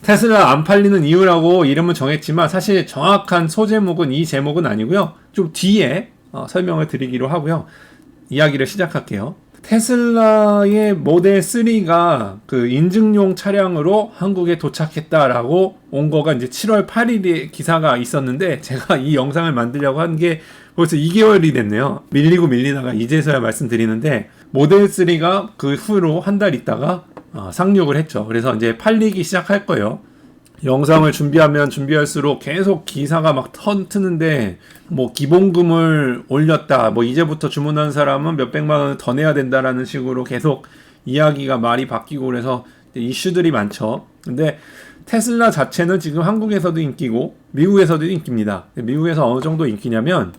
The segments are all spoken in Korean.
테슬라 안 팔리는 이유라고 이름은 정했지만 사실 정확한 소제목은 이 제목은 아니고요. 좀 뒤에 설명을 드리기로 하고요. 이야기를 시작할게요. 테슬라의 모델 3가 그 인증용 차량으로 한국에 도착했다라고 온 거가 이제 7월 8일에 기사가 있었는데 제가 이 영상을 만들려고 한 게 벌써 2개월이 됐네요. 밀리고 밀리다가 이제서야 말씀드리는데 모델 3가 그 후로 한 달 있다가 상륙을 했죠. 그래서 이제 팔리기 시작할 거예요. 영상을 준비하면 준비할수록 계속 기사가 막 터트는데 뭐 기본금을 올렸다, 뭐 이제부터 주문한 사람은 몇백만 원을 더 내야 된다라는 식으로 계속 이야기가 말이 바뀌고 그래서 이슈들이 많죠. 근데 테슬라 자체는 지금 한국에서도 인기고 미국에서도 인기입니다. 미국에서 어느 정도 인기냐면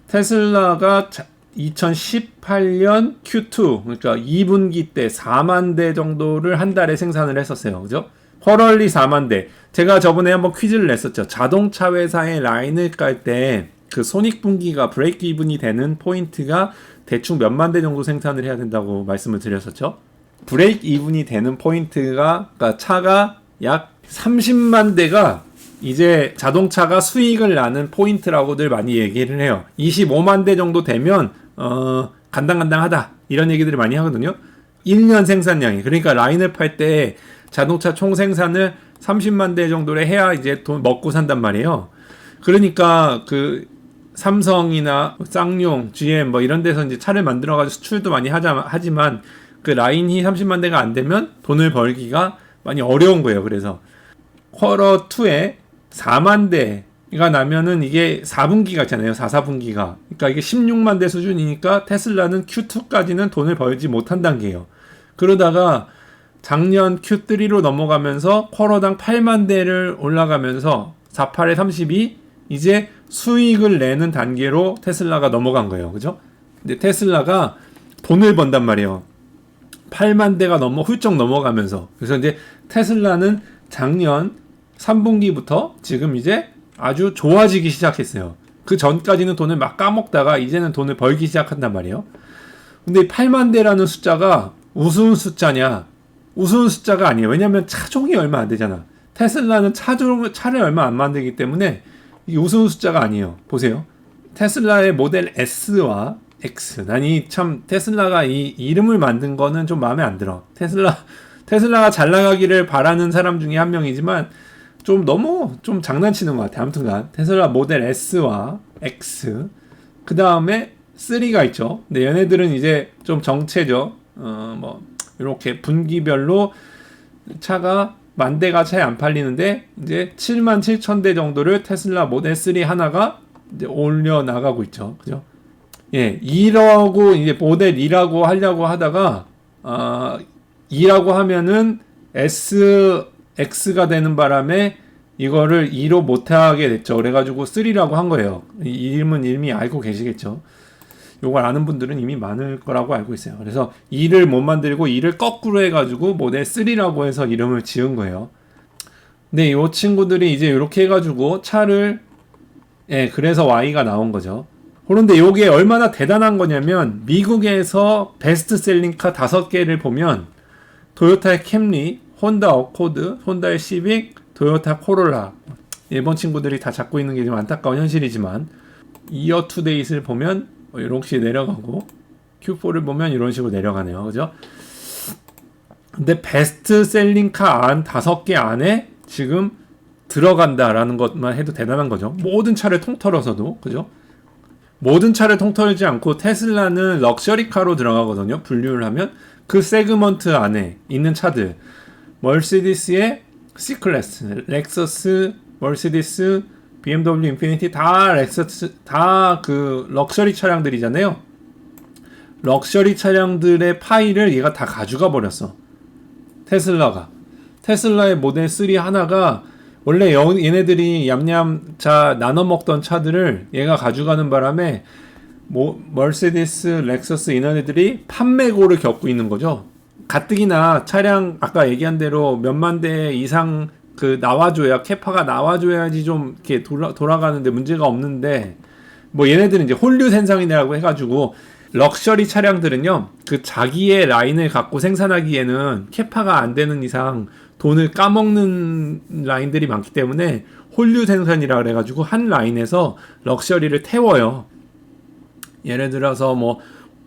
테슬라가 2018년 Q2 그러니까 2분기 때 4만 대 정도를 한 달에 생산을 했었어요. 그죠? 쿼럴리 4만 대. 제가 저번에 한번 퀴즈를 냈었죠. 자동차 회사의 라인을 깔 때 그 손익분기가 브레이크 이븐이 되는 포인트가 대충 몇만 대 정도 생산을 해야 된다고 말씀을 드렸었죠. 브레이크 이븐이 되는 포인트가 그러니까 차가 약 30만 대가 이제 자동차가 수익을 나는 포인트라고들 많이 얘기를 해요. 25만 대 정도 되면 간당간당하다 이런 얘기들을 많이 하거든요. 1년 생산량이. 그러니까 라인을 팔 때 자동차 총 생산을 30만 대 정도를 해야 이제 돈 먹고 산단 말이에요. 그러니까 그 삼성이나 쌍용, GM 뭐 이런 데서 이제 차를 만들어가지고 수출도 많이 하지만 그 라인이 30만 대가 안 되면 돈을 벌기가 많이 어려운 거예요. 그래서 쿼터 2에 4만 대가 나면은 이게 4분기가 있잖아요. 4분기가. 그러니까 이게 16만 대 수준이니까 테슬라는 Q2까지는 돈을 벌지 못한 단계예요. 그러다가 작년 Q3로 넘어가면서 쿼터당 8만 대를 올라가면서 48에 32 이제 수익을 내는 단계로 테슬라가 넘어간 거예요. 그죠? 근데 테슬라가 돈을 번단 말이에요. 8만 대가 훌쩍 넘어가면서. 그래서 이제 테슬라는 작년 3분기부터 지금 이제 아주 좋아지기 시작했어요. 그 전까지는 돈을 막 까먹다가 이제는 돈을 벌기 시작한단 말이에요. 근데 8만 대라는 숫자가 우스운 숫자냐? 우스운 숫자가 아니에요. 왜냐면 차종이 얼마 안 되잖아. 테슬라는 차를 얼마 안 만들기 때문에 이게 우스운 숫자가 아니에요. 보세요. 테슬라의 모델 S와 X. 아니 참 테슬라가 이 이름을 만든 거는 좀 마음에 안 들어. 테슬라가 잘 나가기를 바라는 사람 중에 한 명이지만 좀 너무 좀 장난치는 것 같아. 아무튼간 테슬라 모델 S와 X. 그 다음에 3가 있죠. 근데 얘네들은 이제 좀 정체죠. 뭐 이렇게 분기별로 차가 만 대가 잘 안 팔리는데 이제 7만 7천 대 정도를 테슬라 모델 3 하나가 이제 올려 나가고 있죠. 그죠? 예, 2라고 이제 모델 2라고 하려고 하다가 2라고 하면은 SX가 되는 바람에 이거를 2로 못하게 됐죠. 그래가지고 3라고 한 거예요. 이 이름은 이미 알고 계시겠죠. 요걸 아는 분들은 이미 많을 거라고 알고 있어요. 그래서 2를 못 만들고 2를 거꾸로 해가지고 모델 3라고 해서 이름을 지은 거예요. 근데 이 친구들이 이제 이렇게 해가지고 차를 그래서 Y가 나온 거죠. 그런데 이게 얼마나 대단한 거냐면 미국에서 베스트셀링카 5개를 보면 토요타의 캠리, 혼다 어코드, 혼다의 시빅, 토요타 코롤라 일본 친구들이 다 잡고 있는 게 좀 안타까운 현실이지만 이어 투 데이스를 보면 이렇게 내려가고 Q4를 보면 이런 식으로 내려가네요. 그죠? 근데 베스트셀링카 안 5개 안에 지금 들어간다라는 것만 해도 대단한 거죠. 모든 차를 통틀어서도. 그죠? 모든 차를 통틀지 않고 테슬라는 럭셔리카로 들어가거든요. 분류를 하면 그 세그먼트 안에 있는 차들 머시디스의 C클래스, 렉서스, 머시디스, BMW 인피니티 다 렉서스 다 그 럭셔리 차량들이잖아요. 럭셔리 차량들의 파일을 얘가 다 가져가 버렸어. 테슬라의 모델 3 하나가 원래 얘네들이 얌얌 나눠 먹던 차들을 얘가 가져가는 바람에 머세디스, 렉서스 이런 애들이 판매고를 겪고 있는 거죠. 가뜩이나 차량 아까 얘기한 대로 몇만 대 이상 그 나와줘야 캐파가 나와줘야지 좀 이렇게 돌아가는데 문제가 없는데 뭐 얘네들은 이제 홀류 생산이라고 해가지고 럭셔리 차량들은요 그 자기의 라인을 갖고 생산하기에는 캐파가 안 되는 이상 돈을 까먹는 라인들이 많기 때문에 홀류 생산이라 그래가지고 한 라인에서 럭셔리를 태워요. 예를 들어서 뭐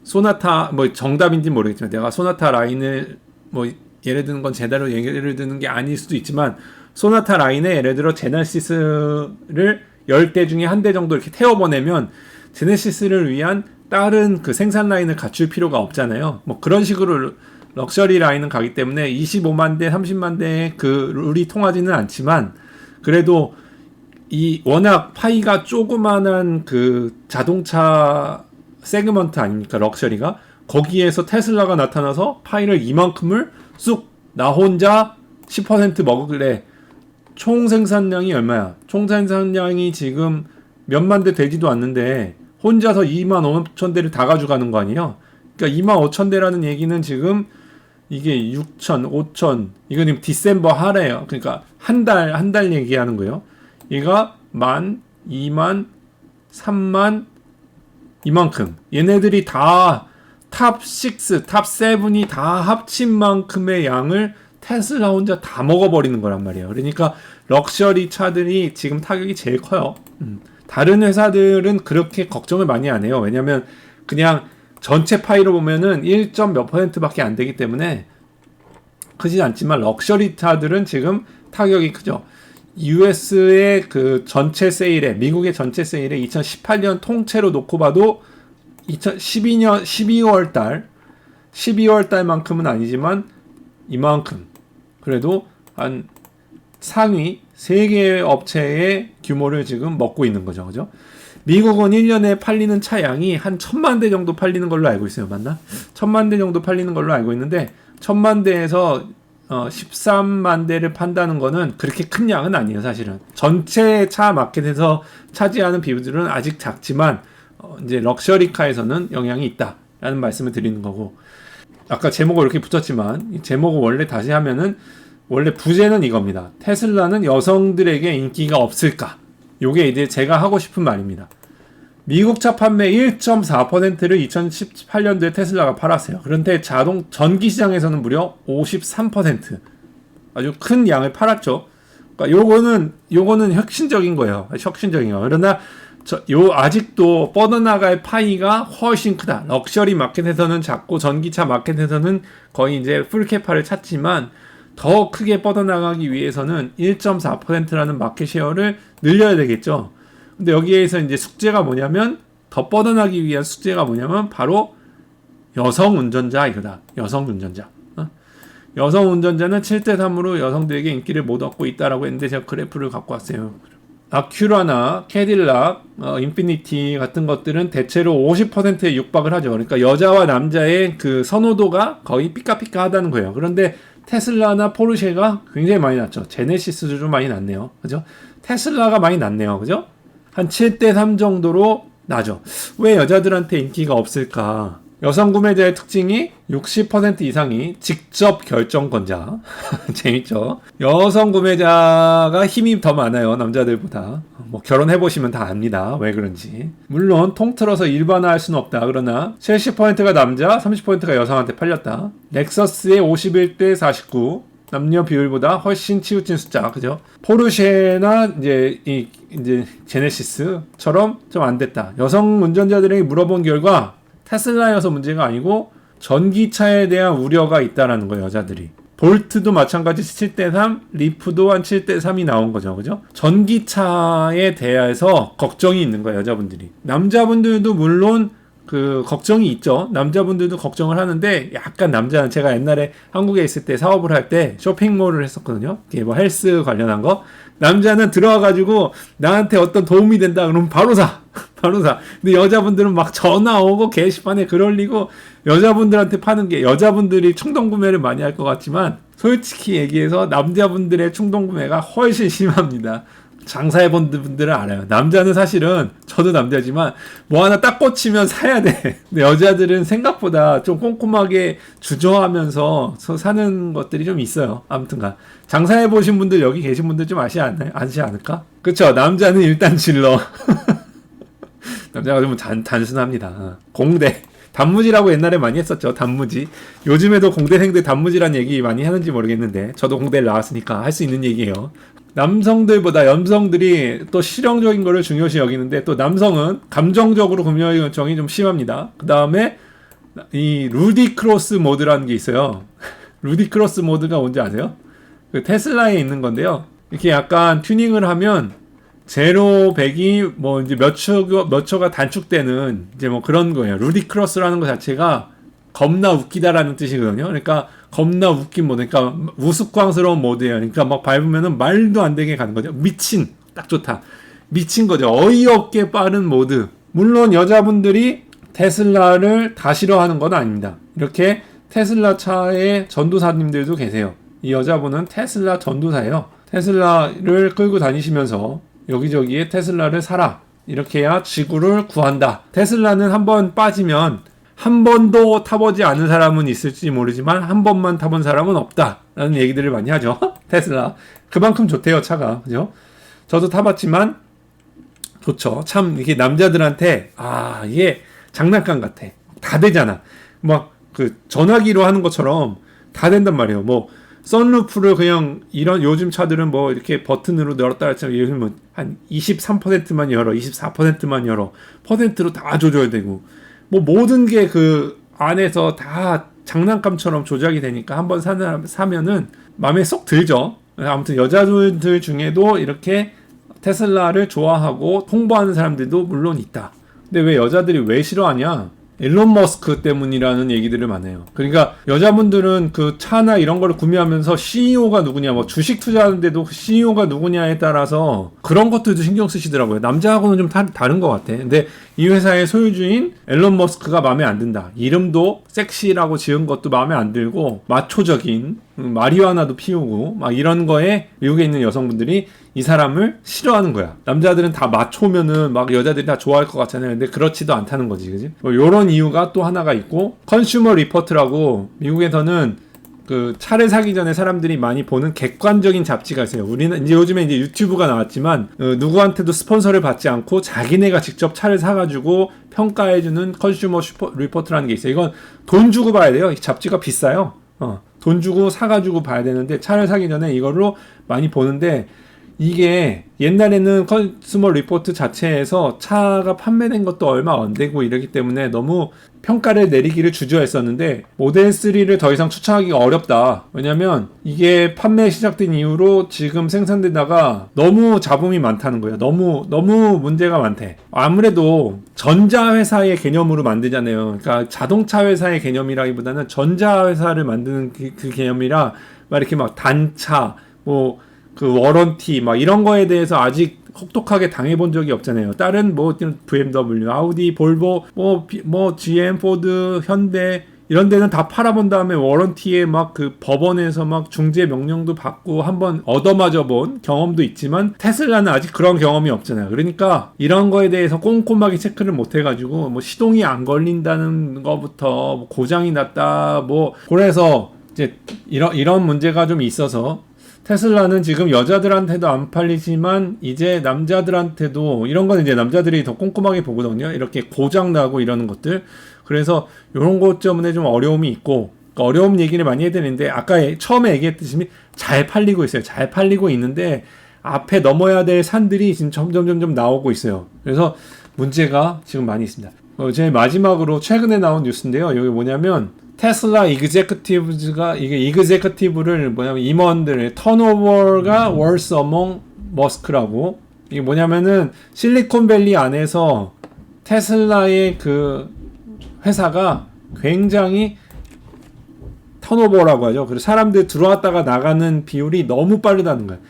소나타, 뭐 정답인지 모르겠지만 내가 소나타 라인을 뭐 예를 드는 건 제대로 예를 드는 게 아닐 수도 있지만 소나타 라인에 예를 들어 제네시스를 10대 중에 한 대 정도 이렇게 태워보내면 제네시스를 위한 다른 그 생산 라인을 갖출 필요가 없잖아요. 뭐 그런 식으로 럭셔리 라인은 가기 때문에 25만 대, 30만 대의 그 룰이 통하지는 않지만 그래도 이 워낙 파이가 조그만한 그 자동차 세그먼트 아닙니까? 럭셔리가. 거기에서 테슬라가 나타나서 파이를 이만큼을 쑥 나 혼자 10% 먹을래. 총 생산량이 얼마야? 총 생산량이 지금 몇만 대 되지도 않는데 혼자서 2만 5천 대를 다 가져가는 거 아니에요? 그러니까 2만 5천 대라는 얘기는 지금 이게 6천, 5천, 이거 지금 디셈버 하래요. 그러니까 한 달 얘기하는 거예요. 얘가 1만, 2만, 3만, 이만큼. 얘네들이 다 탑 6, 탑 7이 다 합친 만큼의 양을 테슬라 혼자 다 먹어버리는 거란 말이에요. 그러니까 럭셔리 차들이 지금 타격이 제일 커요. 다른 회사들은 그렇게 걱정을 많이 안 해요. 왜냐면 그냥 전체 파이로 보면은 1. 몇 %밖에 안 되기 때문에 크지 않지만 럭셔리 차들은 지금 타격이 크죠. US의 그 전체 세일에, 미국의 전체 세일에 2018년 통째로 놓고 봐도 2012년 12월 달만큼은 아니지만 이만큼. 그래도 한 상위 3개의 업체의 규모를 지금 먹고 있는 거죠. 그죠? 미국은 1년에 팔리는 차 양이 한 1000만 대 정도 팔리는 걸로 알고 있어요. 맞나? 1000만 대 정도 팔리는 걸로 알고 있는데 1000만 대에서 13만 대를 판다는 거는 그렇게 큰 양은 아니에요. 사실은. 전체 차 마켓에서 차지하는 비율은 아직 작지만 이제 럭셔리카에서는 영향이 있다라는 말씀을 드리는 거고, 아까 제목을 이렇게 붙였지만 이 제목을 원래 다시 하면은 원래 부제는 이겁니다. 테슬라는 여성들에게 인기가 없을까? 요게 이제 제가 하고 싶은 말입니다. 미국 차 판매 1.4%를 2018년도에 테슬라가 팔았어요. 그런데 전기 시장에서는 무려 53%. 아주 큰 양을 팔았죠. 그러니까 요거는 혁신적인 거예요. 혁신적인 거. 그러나 아직도 뻗어나갈 파이가 훨씬 크다. 럭셔리 마켓에서는 작고 전기차 마켓에서는 거의 이제 풀캐파를 찾지만 더 크게 뻗어나가기 위해서는 1.4%라는 마켓 쉐어를 늘려야 되겠죠. 근데 여기에서 이제 숙제가 뭐냐면, 더 뻗어나기 위한 숙제가 뭐냐면 바로 여성 운전자 이거다. 여성 운전자. 여성 운전자는 7대3으로 여성들에게 인기를 못 얻고 있다라고 했는데 제가 그래프를 갖고 왔어요. 아큐라나 캐딜락, 인피니티 같은 것들은 대체로 50%에 육박을 하죠. 그러니까 여자와 남자의 그 선호도가 거의 삐까삐까하다는 거예요. 그런데 테슬라나 포르쉐가 굉장히 많이 낮죠. 제네시스도 좀 많이 낮네요. 그죠? 테슬라가 많이 낮네요. 그죠? 한 7대3 정도로 나죠. 왜 여자들한테 인기가 없을까? 여성 구매자의 특징이 60% 이상이 직접 결정권자. 재밌죠? 여성 구매자가 힘이 더 많아요. 남자들보다. 뭐 결혼해보시면 다 압니다. 왜 그런지. 물론 통틀어서 일반화할 수는 없다. 그러나 70%가 남자, 30%가 여성한테 팔렸다. 렉서스의 51대 49. 남녀 비율보다 훨씬 치우친 숫자, 그죠? 포르쉐나 이제 제네시스처럼 좀 안 됐다. 여성 운전자들에게 물어본 결과 테슬라여서 문제가 아니고 전기차에 대한 우려가 있다라는 거예요, 여자들이. 볼트도 마찬가지 7대3, 리프도 한 7대3이 나온 거죠, 그죠? 전기차에 대해서 걱정이 있는 거예요, 여자분들이. 남자분들도 물론 그 걱정이 있죠. 남자분들도 걱정을 하는데 약간 남자는, 제가 옛날에 한국에 있을 때 사업을 할 때 쇼핑몰을 했었거든요. 이게 뭐 헬스 관련한 거. 남자는 들어와가지고 나한테 어떤 도움이 된다 그러면 바로 사. 바로 사. 근데 여자분들은 막 전화 오고 게시판에 글 올리고, 여자분들한테 파는 게, 여자분들이 충동 구매를 많이 할 것 같지만 솔직히 얘기해서 남자분들의 충동 구매가 훨씬 심합니다. 장사해본 분들은 알아요. 남자는 사실은, 저도 남자지만 뭐 하나 딱 꽂히면 사야 돼. 근데 여자들은 생각보다 좀 꼼꼼하게 주저하면서 사는 것들이 좀 있어요. 아무튼간 장사해보신 분들, 여기 계신 분들 좀 아시지 않을까? 그쵸? 남자는 일단 질러. 남자가 좀 단순합니다. 공대 단무지라고 옛날에 많이 했었죠. 단무지. 요즘에도 공대생들 단무지란 얘기 많이 하는지 모르겠는데 저도 공대를 나왔으니까 할 수 있는 얘기예요. 남성들보다 여성들이 또 실용적인 거를 중요시 여기는데 또 남성은 감정적으로 금융 요청이 좀 심합니다. 그 다음에 이 루디크로스 모드라는 게 있어요. 루디크로스 모드가 뭔지 아세요? 그 테슬라에 있는 건데요. 이렇게 약간 튜닝을 하면 제로 100이 뭐 이제 몇 초가 단축되는 이제 뭐 그런 거예요. 루디크로스라는 것 자체가 겁나 웃기다라는 뜻이거든요. 그러니까 겁나 웃긴 모드, 그러니까 우스꽝스러운 모드예요. 그러니까 막 밟으면은 말도 안 되게 가는 거죠. 미친, 딱 좋다. 미친 거죠. 어이없게 빠른 모드. 물론 여자분들이 테슬라를 다 싫어하는 건 아닙니다. 이렇게 테슬라 차의 전도사님들도 계세요. 이 여자분은 테슬라 전도사예요. 테슬라를 끌고 다니시면서 여기저기에 테슬라를 사라. 이렇게 해야 지구를 구한다. 테슬라는 한번 빠지면 한 번도 타보지 않은 사람은 있을지 모르지만 한 번만 타본 사람은 없다라는 얘기들을 많이 하죠. 테슬라. 그만큼 좋대요, 차가. 그죠? 저도 타봤지만 좋죠. 참 이게 남자들한테 이게 장난감 같아. 다 되잖아. 막 그 전화기로 하는 것처럼 다 된단 말이에요. 뭐 선루프를 그냥 이런 요즘 차들은 뭐 이렇게 버튼으로 열었다 닫았지만 요즘은 한 23%만 열어, 24%만 열어. 퍼센트로 다 조절이 되고 뭐 모든 게 그 안에서 다 장난감처럼 조작이 되니까 한번 사면은 마음에 쏙 들죠. 아무튼 여자들 중에도 이렇게 테슬라를 좋아하고 홍보하는 사람들도 물론 있다. 근데 왜 여자들이 왜 싫어하냐? 일론 머스크 때문이라는 얘기들을 많이 해요. 그러니까 여자분들은 그 차나 이런 거를 구매하면서 CEO가 누구냐, 뭐 주식 투자하는데도 CEO가 누구냐에 따라서 그런 것들도 신경 쓰시더라고요. 남자하고는 좀 다른 것 같아. 근데 이 회사의 소유주인 일론 머스크가 마음에 안 든다. 이름도 섹시라고 지은 것도 마음에 안 들고 마초적인 마리화나도 피우고 막 이런 거에 미국에 있는 여성분들이 이 사람을 싫어하는 거야. 남자들은 다 마초면은 막 여자들이 다 좋아할 것 같잖아요. 근데 그렇지도 않다는 거지, 그지? 뭐 요런 이유가 또 하나가 있고, 컨슈머 리포트라고 미국에서는 그 차를 사기 전에 사람들이 많이 보는 객관적인 잡지가 있어요. 우리는 이제 요즘에 이제 유튜브가 나왔지만 누구한테도 스폰서를 받지 않고 자기네가 직접 차를 사가지고 평가해주는 컨슈머 리포트라는 게 있어요. 이건 돈 주고 봐야 돼요. 이 잡지가 비싸요. 돈 주고 사가지고 봐야 되는데 차를 사기 전에 이걸로 많이 보는데 이게 옛날에는 컨슈머 리포트 자체에서 차가 판매된 것도 얼마 안 되고 이러기 때문에 너무 평가를 내리기를 주저했었는데 모델 3를 더 이상 추천하기가 어렵다. 왜냐면 이게 판매 시작된 이후로 지금 생산되다가 너무 잡음이 많다는 거예요. 너무 문제가 많대. 아무래도 전자회사의 개념으로 만들잖아요. 그러니까 자동차 회사의 개념이라기보다는 전자회사를 만드는 그 개념이라 막 이렇게 막 단차 뭐 그 워런티 막 이런 거에 대해서 아직 혹독하게 당해본 적이 없잖아요. 다른 뭐 BMW, 아우디, 볼보, 뭐 GM, 포드, 현대 이런 데는 다 팔아본 다음에 워런티에 막 그 법원에서 막 중재 명령도 받고 한번 얻어맞아 본 경험도 있지만 테슬라는 아직 그런 경험이 없잖아요. 그러니까 이런 거에 대해서 꼼꼼하게 체크를 못 해가지고 뭐 시동이 안 걸린다는 거부터 뭐 고장이 났다 뭐 그래서 이제 이런 문제가 좀 있어서 테슬라는 지금 여자들한테도 안 팔리지만 이제 남자들한테도 이런 건 이제 남자들이 더 꼼꼼하게 보거든요. 이렇게 고장 나고 이러는 것들. 그래서 이런 것 때문에 좀 어려움이 있고 그러니까 어려움 얘기를 많이 해야 되는데 아까 처음에 얘기했듯이 잘 팔리고 있어요. 잘 팔리고 있는데 앞에 넘어야 될 산들이 지금 점점 나오고 있어요. 그래서 문제가 지금 많이 있습니다. 제일 마지막으로 최근에 나온 뉴스인데요. 여기 뭐냐면 테슬라 이그제큐티브가 이게 이그제큐티브를 뭐냐면 임원들 턴오버가 worse among 머스크라고 이게 뭐냐면은 실리콘밸리 안에서 테슬라의 그 회사가 굉장히 턴오버라고 하죠. 그리고 사람들 들어왔다가 나가는 비율이 너무 빠르다는 거예요.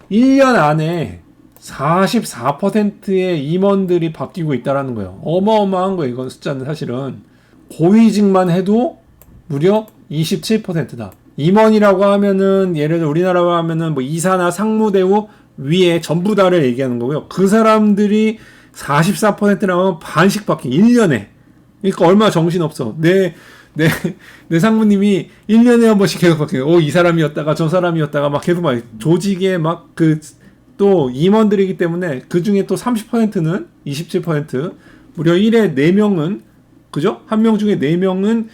1년 안에 44%의 임원들이 바뀌고 있다라는 거예요. 어마어마한 거예요. 이건 숫자는 사실은 고위직만 해도 무려 27%다. 임원이라고 하면은 예를 들어 우리나라로 하면은 뭐 이사나 상무대우 위에 전부 다를 얘기하는 거고요. 그 사람들이 44%라면 반씩 바뀌 1년에. 그러니까 얼마나 정신없어. 내 상무님이 1년에 한 번씩 계속 바뀌어요. 이 사람이었다가 저 사람이었다가 막 계속 막 조직에 막 또 임원들이기 때문에 그 중에 또 30%는 27% 무려 1에 4명은 그죠? 한 명 중에 4명은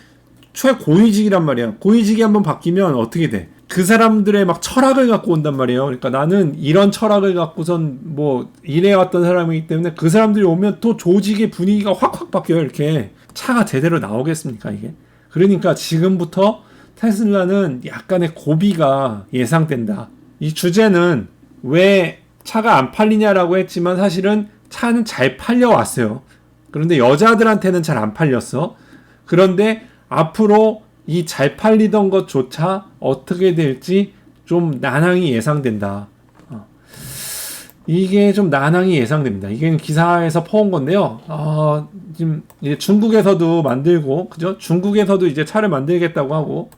최고위직이란 말이야. 고위직이 한번 바뀌면 어떻게 돼? 그 사람들의 막 철학을 갖고 온단 말이에요. 그러니까 나는 이런 철학을 갖고선 뭐 일해왔던 사람이기 때문에 그 사람들이 오면 또 조직의 분위기가 확확 바뀌어요. 이렇게 차가 제대로 나오겠습니까 이게? 그러니까 지금부터 테슬라는 약간의 고비가 예상된다. 이 주제는 왜 차가 안 팔리냐라고 했지만 사실은 차는 잘 팔려왔어요. 그런데 여자들한테는 잘 안 팔렸어. 그런데 앞으로 이 잘 팔리던 것조차 어떻게 될지 좀 난항이 예상된다. 이게 좀 난항이 예상됩니다. 이게 기사에서 퍼온 건데요. 지금 이제 중국에서도 만들고, 그죠? 중국에서도 이제 차를 만들겠다고 하고,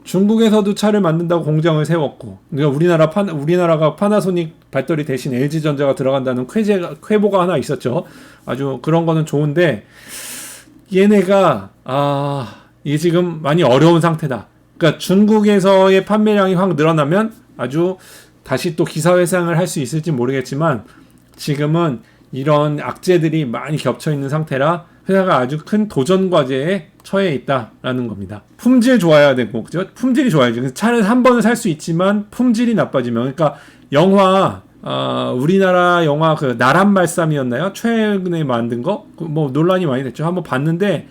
중국에서도 차를 만든다고 공장을 세웠고, 그러니까 우리나라가 파나소닉 배터리 대신 LG전자가 들어간다는 쾌보가 하나 있었죠. 아주 그런 거는 좋은데, 얘네가, 이게 지금 많이 어려운 상태다. 그러니까 중국에서의 판매량이 확 늘어나면 아주 다시 또 기사회생을 할 수 있을지 모르겠지만 지금은 이런 악재들이 많이 겹쳐 있는 상태라 회사가 아주 큰 도전 과제에 처해 있다라는 겁니다. 품질 좋아야 되고, 그죠? 품질이 좋아야죠. 차를 한 번은 살 수 있지만 품질이 나빠지면, 그러니까 영화, 우리나라 영화 그 나란 말씀이었나요? 최근에 만든 거? 뭐 논란이 많이 됐죠. 한번 봤는데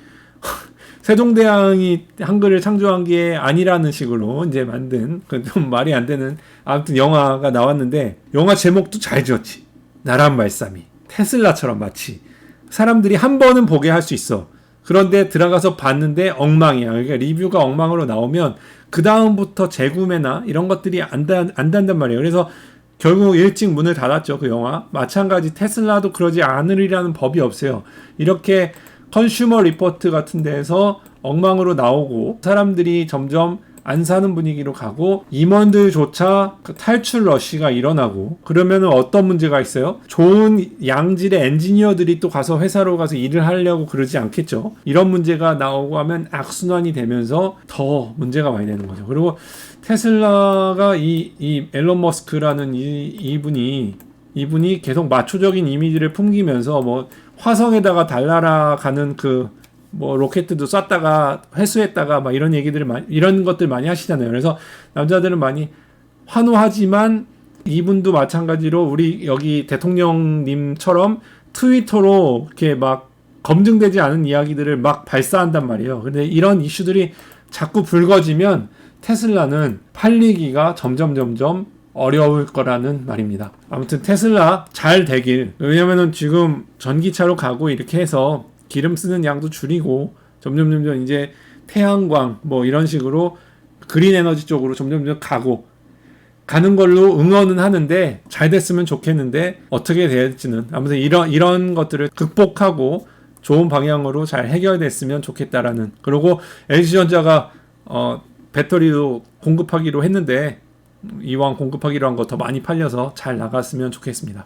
세종대왕이 한글을 창조한 게 아니라는 식으로 이제 만든 그 좀 말이 안 되는 아무튼 영화가 나왔는데 영화 제목도 잘 지었지. 나란 말씀이 테슬라처럼 마치 사람들이 한 번은 보게 할 수 있어. 그런데 들어가서 봤는데 엉망이야. 그러니까 리뷰가 엉망으로 나오면 그 다음부터 재구매나 이런 것들이 안 단단 말이에요. 그래서 결국 일찍 문을 닫았죠. 그 영화. 마찬가지 테슬라도 그러지 않으리라는 법이 없어요. 이렇게 컨슈머 리포트 같은 데에서 엉망으로 나오고 사람들이 점점 안 사는 분위기로 가고 임원들조차 그 탈출 러시가 일어나고 그러면은 어떤 문제가 있어요? 좋은 양질의 엔지니어들이 또 가서 회사로 가서 일을 하려고 그러지 않겠죠. 이런 문제가 나오고 하면 악순환이 되면서 더 문제가 많이 되는 거죠. 그리고 테슬라가 이 앨런 머스크라는 이분이 계속 마초적인 이미지를 풍기면서 뭐 화성에다가 달나라 가는 뭐 로켓도 쐈다가 회수했다가 막 이런 것들 많이 하시잖아요. 그래서 남자들은 많이 환호하지만 이분도 마찬가지로 우리 여기 대통령님처럼 트위터로 이렇게 막 검증되지 않은 이야기들을 막 발사한단 말이에요. 근데 이런 이슈들이 자꾸 불거지면 테슬라는 팔리기가 점점 어려울 거라는 말입니다. 아무튼 테슬라 잘 되길. 왜냐면은 지금 전기차로 가고 이렇게 해서 기름 쓰는 양도 줄이고 점점 이제 태양광 뭐 이런 식으로 그린 에너지 쪽으로 점점 가는 걸로 응원은 하는데 잘 됐으면 좋겠는데 어떻게 될지는 아무튼 이런 것들을 극복하고 좋은 방향으로 잘 해결됐으면 좋겠다라는. 그리고 LG전자가 배터리도 공급하기로 했는데 이왕 공급하기로 한 거 더 많이 팔려서 잘 나갔으면 좋겠습니다.